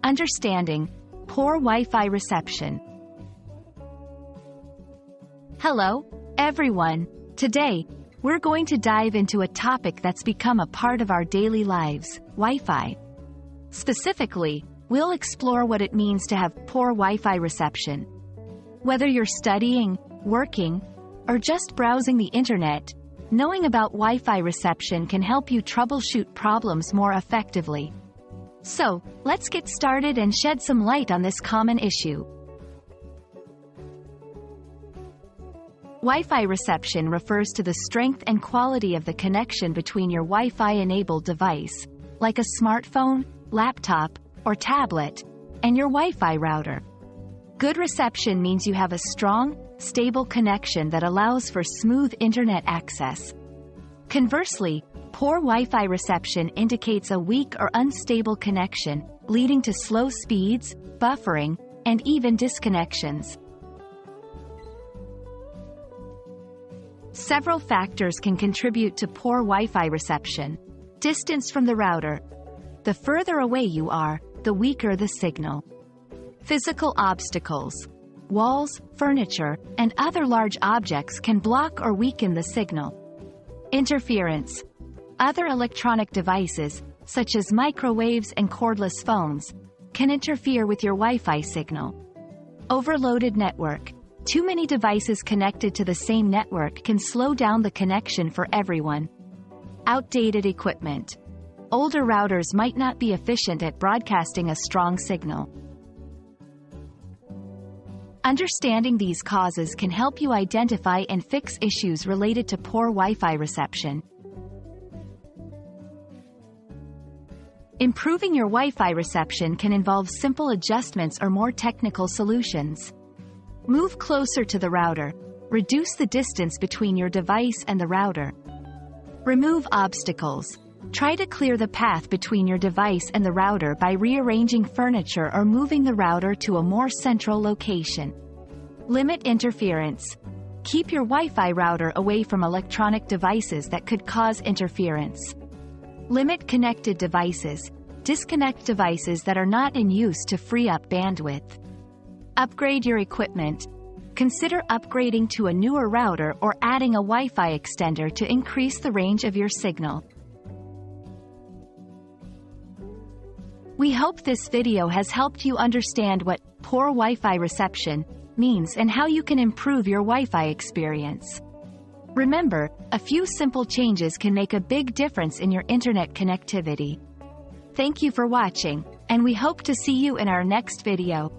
Understanding poor Wi-Fi reception. Hello, everyone. Today, we're going to dive into a topic that's become a part of our daily lives, Wi-Fi. Specifically, we'll explore what it means to have poor Wi-Fi reception. Whether you're studying, working, or just browsing the internet, knowing about Wi-Fi reception can help you troubleshoot problems more effectively. So, let's get started and shed some light on this common issue. Wi-Fi reception refers to the strength and quality of the connection between your Wi-Fi-enabled device, like a smartphone, laptop, or tablet, and your Wi-Fi router. Good reception means you have a strong, stable connection that allows for smooth internet access. Conversely, poor Wi-Fi reception indicates a weak or unstable connection, leading to slow speeds, buffering, and even disconnections. Several factors can contribute to poor Wi-Fi reception. Distance from the router. The further away you are, the weaker the signal. Physical obstacles. Walls, furniture, and other large objects can block or weaken the signal. Interference. Other electronic devices, such as microwaves and cordless phones, can interfere with your Wi-Fi signal. Overloaded network. Too many devices connected to the same network can slow down the connection for everyone. Outdated equipment. Older routers might not be efficient at broadcasting a strong signal. Understanding these causes can help you identify and fix issues related to poor Wi-Fi reception. Improving your Wi-Fi reception can involve simple adjustments or more technical solutions. Move closer to the router. Reduce the distance between your device and the router. Remove obstacles. Try to clear the path between your device and the router by rearranging furniture or moving the router to a more central location. Limit interference. Keep your Wi-Fi router away from electronic devices that could cause interference. Limit connected devices. Disconnect devices that are not in use to free up bandwidth. Upgrade your equipment. Consider upgrading to a newer router or adding a Wi-Fi extender to increase the range of your signal. We hope this video has helped you understand what poor Wi-Fi reception means and how you can improve your Wi-Fi experience. Remember, a few simple changes can make a big difference in your internet connectivity. Thank you for watching, and we hope to see you in our next video.